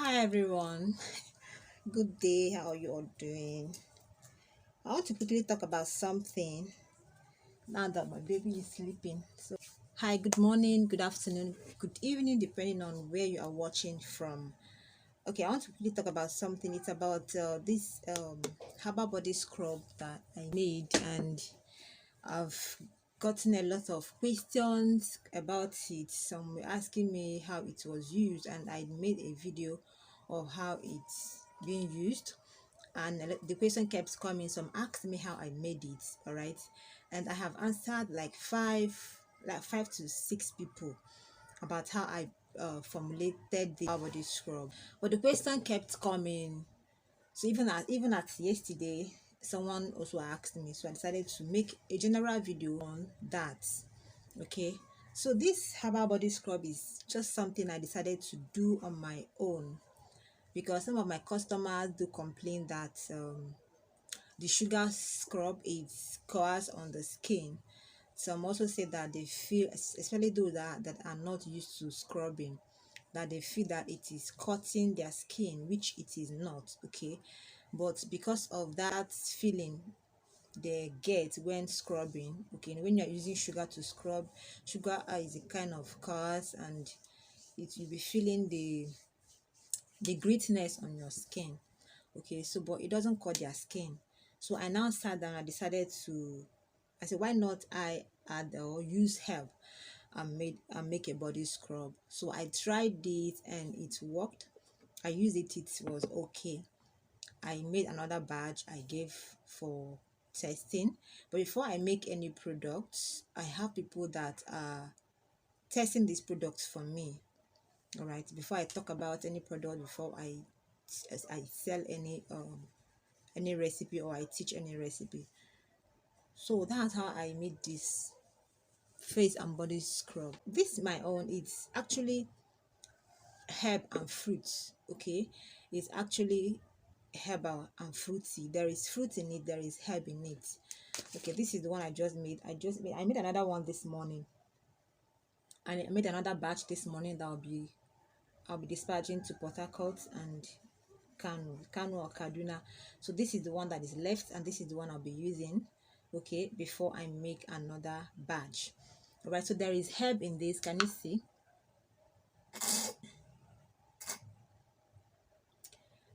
Hi everyone, good day. How are you all doing? I want to quickly talk about something now that my baby is sleeping. So, hi, good morning, good afternoon, good evening, depending on where you are watching from. Okay, I want to quickly talk about something. It's about this herbal body scrub that I made, and I've gotten a lot of questions about it. Some were asking me how it was used, and I made a video of how it's being used. And the question kept coming. Some asked me how I made it. All right, and I have answered like five to six people about how I formulated the body scrub. But the question kept coming. So even at yesterday, someone also asked me, so I decided to make a general video on that. Okay, so this herbal body scrub is just something I decided to do on my own, because some of my customers do complain that the sugar scrub is coarse on the skin. Some also say that they feel, especially those that are not used to scrubbing, that they feel that it is cutting their skin, which it is not. Okay, but because of that feeling they get when scrubbing, okay, when you're using sugar to scrub, sugar is a kind of coarse, and it will be feeling the grittiness on your skin. Okay, so but it doesn't cut their skin. So I now sat down, I said, why not I add or use herb and make a body scrub. So I tried it and it worked. I used it, it was okay. I made another batch I gave for testing. But before I make any products, I have people that are testing these products for me. All right, before I talk about any product, before I sell any recipe, or I teach any recipe. So that's how I made this face and body scrub. This my own, it's actually herb and fruits. Okay, it's actually herbal and fruity. There is fruit in it, there is herb in it. Okay, this is the one I just made. I made another one this morning, and I made another batch this morning that I'll be dispatching to Port Harcourt and Kano or Kaduna. So this is the one that is left, and this is the one I'll be using, okay, before I make another batch. All right, so there is herb in this. Can you see?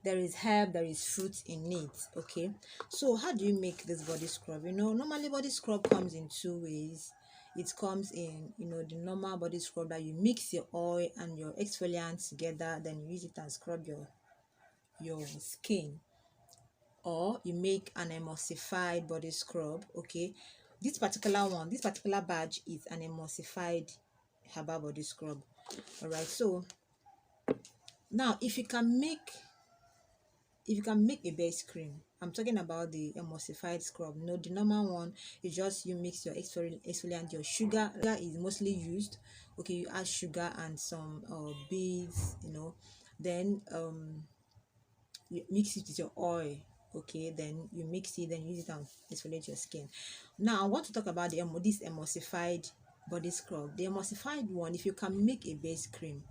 There is herb, there is fruit in it. Okay, so how do you make this body scrub? Normally body scrub comes in two ways. It comes in, the normal body scrub that you mix your oil and your exfoliant together, then you use it and scrub your skin. Or you make an emulsified body scrub. Okay, this particular batch is an emulsified herbal body scrub. All right, so now if you can make a base cream, I'm talking about the emulsified scrub. The normal one is just you mix your exfoliant, your sugar is mostly used. Okay, you add sugar and some beads, then you mix it with your oil. Okay, then you mix it, then use it and exfoliate your skin. Now I want to talk about this emulsified body scrub. The emulsified one, if you can make a base cream,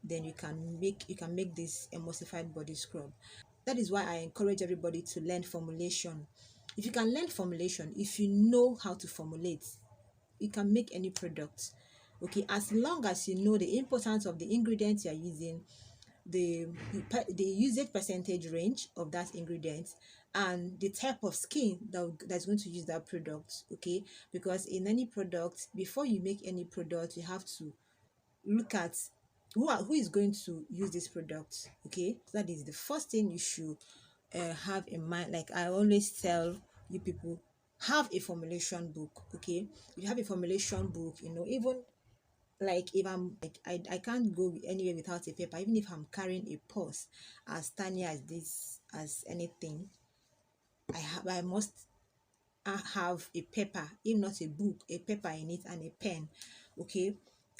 then you can make this emulsified body scrub. That is why I encourage everybody to learn formulation. If you can learn formulation, if you know how to formulate, you can make any product. Okay, as long as you know the importance of the ingredients you are using, the usage percentage range of that ingredient, and the type of skin that's going to use that product. Okay, because in any product, before you make any product, you have to look at who is going to use this product. Okay, that is the first thing you should have in mind. Like I always tell you people, have a formulation book. Okay, you have a formulation book, even like if I'm like I can't go anywhere without a paper. Even if I'm carrying a purse as tiny as this, as anything, I must have a paper, if not a book, a paper in it and a pen. Okay,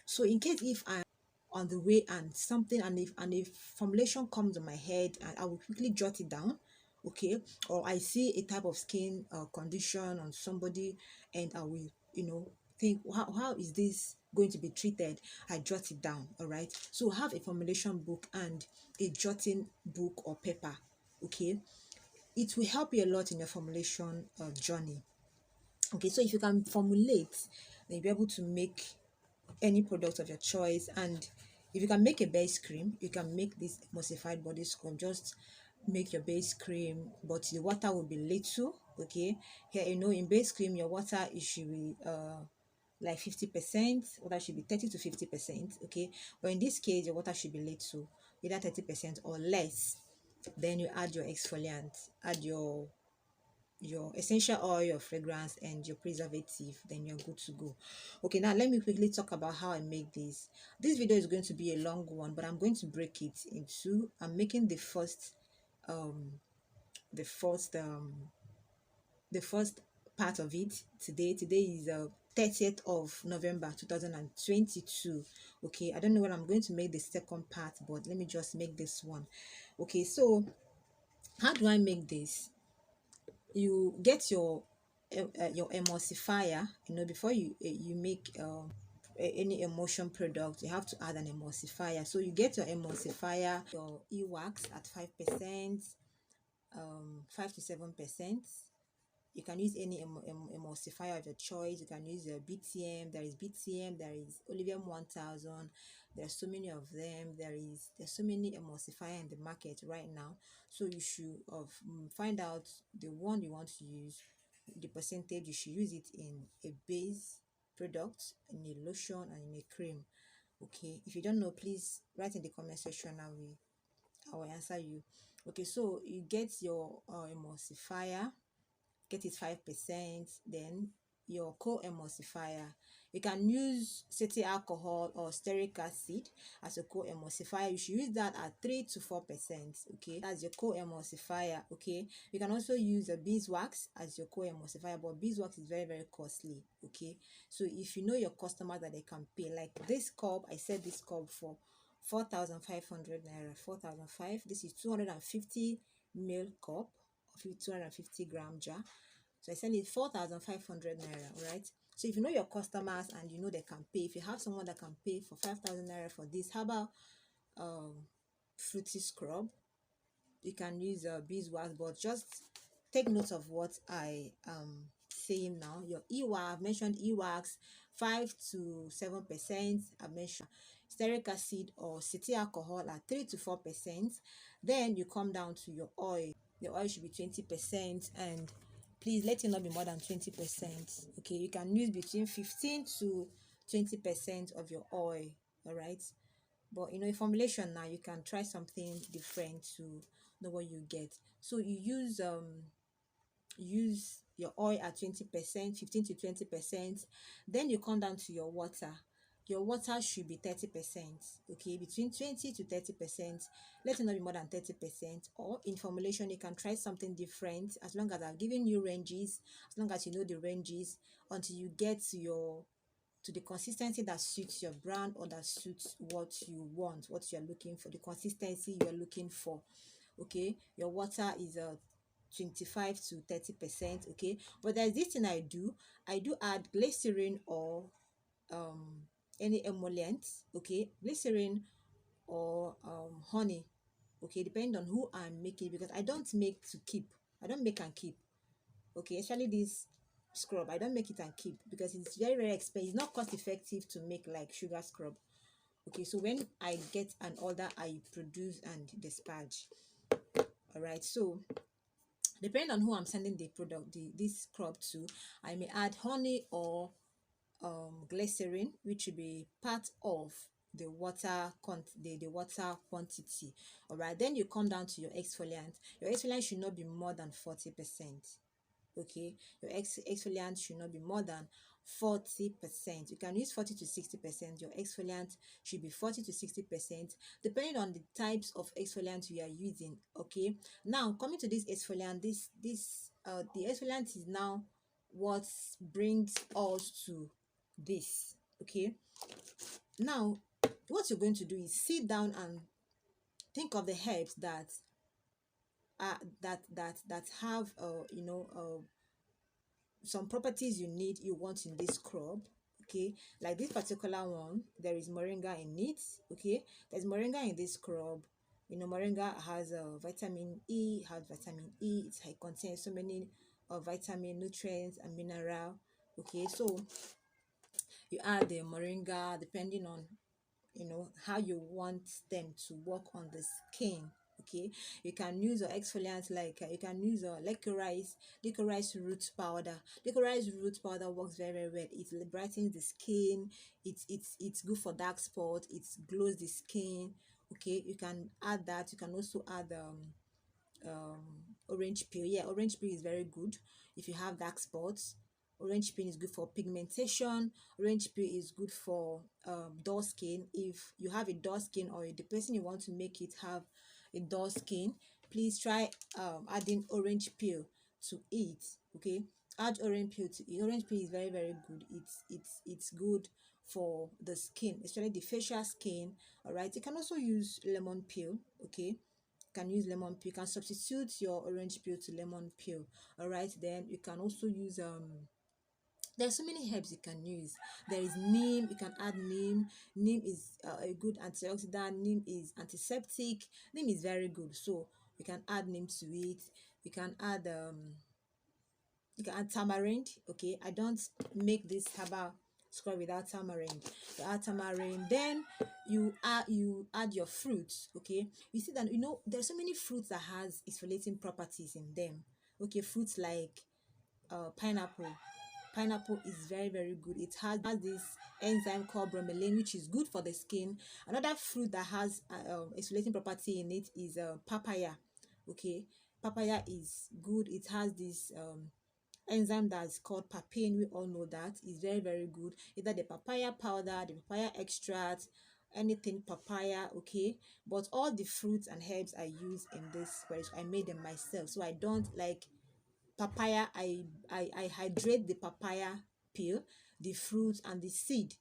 so in case if I'm on the way and something, and if formulation comes on my head, and I will quickly jot it down. Okay, or I see a type of skin condition on somebody, and I will think, how is this going to be treated, I jot it down. All right, so have a formulation book and a jotting book or paper. Okay, it will help you a lot in your formulation journey. Okay, so if you can formulate, then you'll be able to make any product of your choice. And if you can make a base cream, you can make this emulsified body scrub. Just make your base cream, but the water will be little. Okay, here, in base cream, your water, it should be like 50%, water should be 30 to 50%. Okay, but in this case, your water should be little, either 30% or less. Then you add your exfoliant, add your essential oil, your fragrance, and your preservative, then you're good to go. Okay, now let me quickly talk about how I make this video is going to be a long one, but I'm going to break it into, I'm making um the first um the first part of it today is 30th of November 2022. Okay, I don't know when I'm going to make the second part, but let me just make this one. Okay, so how do I make this? You get your emulsifier. Before you make any emulsion product, you have to add an emulsifier. So you get your emulsifier, your e-wax at 5%, 5 to 7%. You can use any emulsifier of your choice. You can use your BTM. There is BTM, there is Oleum 1000. There are so many of them. There's so many emulsifier in the market right now. So you should find out the one you want to use, the percentage. You should use it in a base product, in a lotion, and in a cream. Okay, if you don't know, please write in the comment section. I will answer you. Okay, so you get your emulsifier, get it 5%. Then your co-emulsifier, you can use cetyl alcohol or stearic acid as a co-emulsifier. You should use that at 3 to 4%. Okay, that's your co-emulsifier. Okay, you can also use a beeswax as your co-emulsifier, but beeswax is very, very costly. Okay, so if you know your customer that they can pay, like this cup, I said this cup for 4,500 naira, 4,500. This is 250 ml cup, 250-gram jar. So I sell it 4,500 naira. Right, so if you know your customers and you know they can pay, if you have someone that can pay for 5,000 naira for this herbal fruity scrub, you can use beeswax. But just take note of what I am saying now. Your e-wax, I've mentioned e-wax 5 to 7%. I've mentioned stearic acid or cetyl alcohol at 3 to 4%. Then you come down to your oil. Your oil should be 20%, and please let it not be more than 20%. Okay, you can use between 15 to 20% of your oil. All right, but in formulation now, you can try something different to know what you get. So you use your oil at 20%, 15 to 20%. Then you come down to your water. Your water should be 30%. Okay, between 20 to 30%. Let it not be more than 30%. Or in formulation, you can try something different, as long as I've given you ranges, as long as you know the ranges, until you get to the consistency that suits your brand, or that suits what you want, what you're looking for, the consistency you're looking for. Okay, your water is 25 to 30%. Okay, but there's this thing I do add glycerin or any emollient. Okay, glycerin or honey. Okay, depending on who I'm making, because I don't make to keep. I don't make and keep. Okay, especially this scrub, I don't make it and keep, because it's very, very expensive. It's not cost effective to make like sugar scrub. Okay, so when I get an order, I produce and dispatch. All right, so depending on who I'm sending the product, this scrub to, I may add honey or glycerin, which will be part of the water the water quantity. All right, then you come down to your exfoliant. Your exfoliant should not be more than 40%. Okay, your exfoliant should not be more than 40%. You can use 40 to 60%. Your exfoliant should be 40 to 60%, depending on the types of exfoliant you are using. Okay, now coming to this exfoliant, the exfoliant is now what brings us to this. Okay, now what you're going to do is sit down and think of the herbs that have some properties you want in this scrub. Okay, like this particular one, there is moringa in it. Okay, there's moringa in this scrub. You know, moringa has vitamin E, it contains so many vitamin, nutrients, and mineral. Okay, so you add the moringa depending on, you know, how you want them to work on the skin. Okay, you can use a exfoliant like you can use a licorice root powder. Licorice root powder works very very well. It brightens the skin. It's good for dark spot. It glows the skin. Okay, you can add that. You can also add orange peel. Yeah, orange peel is very good if you have dark spots. Orange peel is good for pigmentation. Orange peel is good for dull skin. If you have a dull skin, or the person you want to make it have a dull skin, please try adding orange peel to it. Okay, add orange peel to it. Orange peel is very very good. It's good for the skin, especially the facial skin. All right, you can also use lemon peel. Okay, can use lemon peel. You can substitute your orange peel to lemon peel. All right, then you can also use there's so many herbs you can use. There is neem. You can add neem. Neem is a good antioxidant. Neem is antiseptic. Neem is very good, so you can add neem to it. You can add tamarind. Okay, I don't make this herbal scrub without tamarind. You add tamarind, then you add your fruits. Okay, you see that, you know, there's so many fruits that has exfoliating properties in them. Okay, fruits like pineapple. Pineapple is very very good. It has this enzyme called bromelain, which is good for the skin. Another fruit that has exfoliating property in it is papaya. Okay, papaya is good. It has this enzyme that's called papain. We all know that is very very good. Either the papaya powder, the papaya extract, anything papaya. Okay, but all the fruits and herbs I use in this, whereas I made them myself, so I don't like papaya. I hydrate the papaya peel, the fruit and the seed.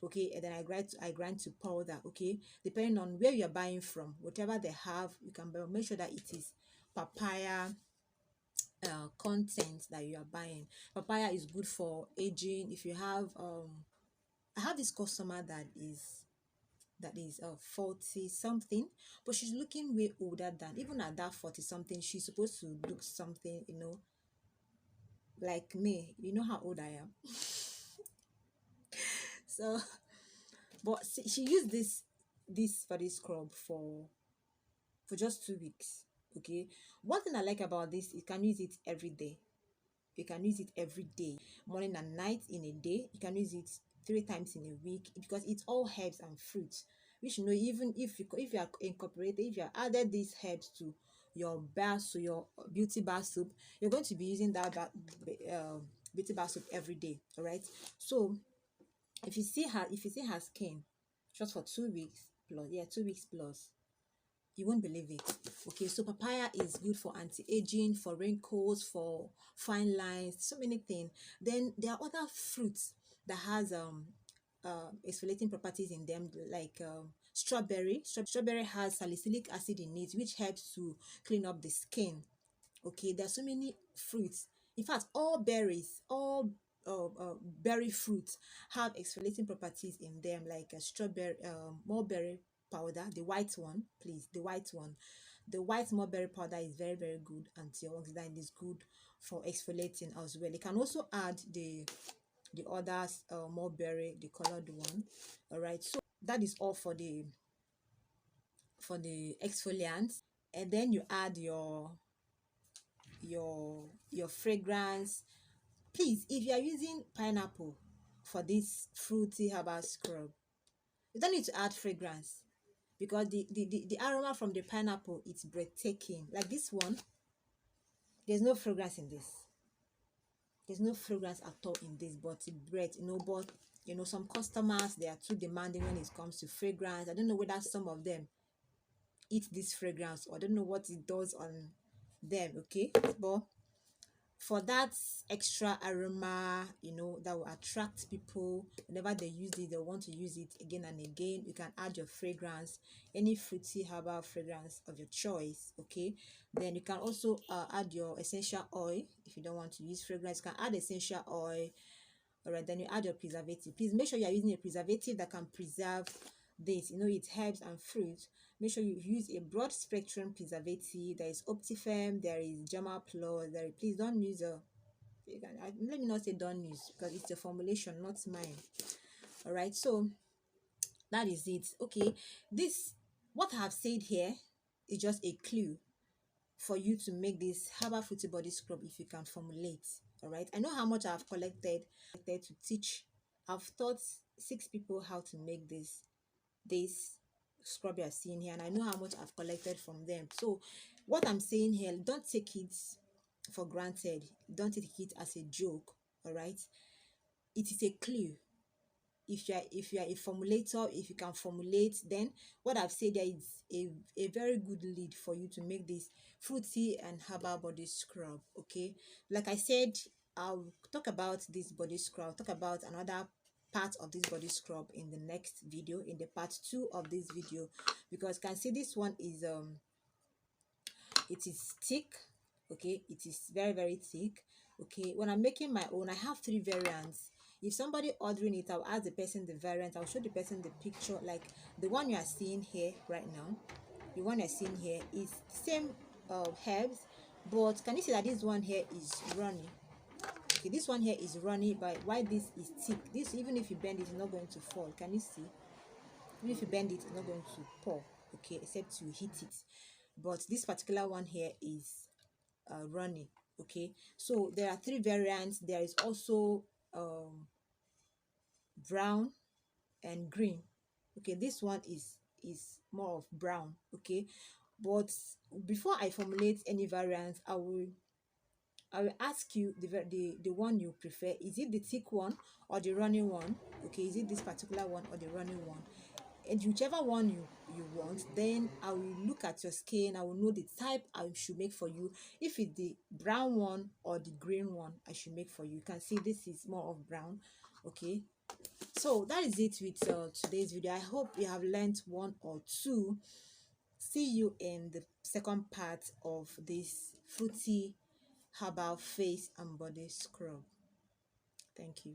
Okay, and then I grind to powder. Okay, depending on where you're buying from, whatever they have, you can make sure that it is papaya content that you are buying. Papaya is good for aging. If you have I have this customer that is 40 something, but she's looking way older than, even at that 40 something, she's supposed to look something, you know, like me. You know how old I am. So, but she used this body scrub for just 2 weeks. Okay, one thing I like about this, you can use it every day. You can use it every day, morning and night in a day. You can use it 3 times in a week, because it's all herbs and fruits, which, you know, even if you are incorporated, if you are added these herbs to your bath, to your beauty bath soap, you're going to be using that beauty bath soap every day. All right, so if you see her skin just for 2 weeks plus, yeah, 2 weeks plus, you won't believe it. Okay, so papaya is good for anti-aging, for wrinkles, for fine lines, so many things. Then there are other fruits that has exfoliating properties in them, like strawberry has salicylic acid in it, which helps to clean up the skin. Okay, there's so many fruits. In fact, all berries, all berry fruits have exfoliating properties in them, like a strawberry, mulberry powder, the white one, please, the white one. The white mulberry powder is very very good antioxidant. Is good for exfoliating as well. You can also add the others, mulberry, the colored one. All right, so that is all for the exfoliants. And then you add your fragrance. Please, if you are using pineapple for this fruity herbal scrub, you don't need to add fragrance, because the aroma from the pineapple, it's breathtaking. Like this one, there's no fragrance in this. There's no fragrance at all in this, but it breath, you know. But you know, some customers, they are too demanding when it comes to fragrance. I don't know whether some of them eat this fragrance, or I don't know what it does on them. Okay, but for that extra aroma, you know, that will attract people. Whenever they use it, they want to use it again and again. You can add your fragrance, any fruity herbal fragrance of your choice. Okay, then you can also add your essential oil. If you don't want to use fragrance, you can add essential oil, All right, then you add your preservative. Please make sure you're using a preservative that can preserve this. You know, it's herbs and fruits. Make sure you use a broad spectrum preservative. There is Optifem, there is Germa Plus. Please don't use let me not say don't use, because it's a formulation, not mine. All right, so that is it. Okay, this, what I have said here, is just a clue for you to make this herbal fruity body scrub if you can formulate. All right, I know how much I've collected to teach. I've taught 6 people how to make this scrub you're seeing here, and I know how much I've collected from them. So what I'm saying here, don't take it for granted, don't take it as a joke. All right, it is a clue. If you are a formulator, if you can formulate, then what I've said there is a very good lead for you to make this fruity and herbal body scrub. Okay, like I said, I'll talk about this body scrub, talk about another part of this body scrub in the next video, in the part 2 of this video, because you can see this one is it is thick. Okay, it is very, very thick. Okay, when I'm making my own, I have 3 variants. If somebody ordering it, I'll ask the person the variant. I'll show the person the picture, like the one you are seeing here right now. The one you're seeing here is the same herbs, but can you see that this one here is runny? Okay, this one here is runny, but why this is thick? This, even if you bend it, it's not going to fall. Can you see? Even if you bend it, it's not going to pour. Okay, except you hit it. But this particular one here is runny. Okay, so there are 3 variants. There is also brown and green. Okay, this one is more of brown. Okay, but before I formulate any variants, I will ask you the one you prefer. Is it the thick one or the running one? Okay, is it this particular one or the running one? And whichever one you want, then I will look at your skin. I will know the type I should make for you. If it's the brown one or the green one, I should make for you. You can see this is more of brown. Okay, so that is it with today's video. I hope you have learned one or two. See you in the second part of this fruity herbal face and body scrub. Thank you.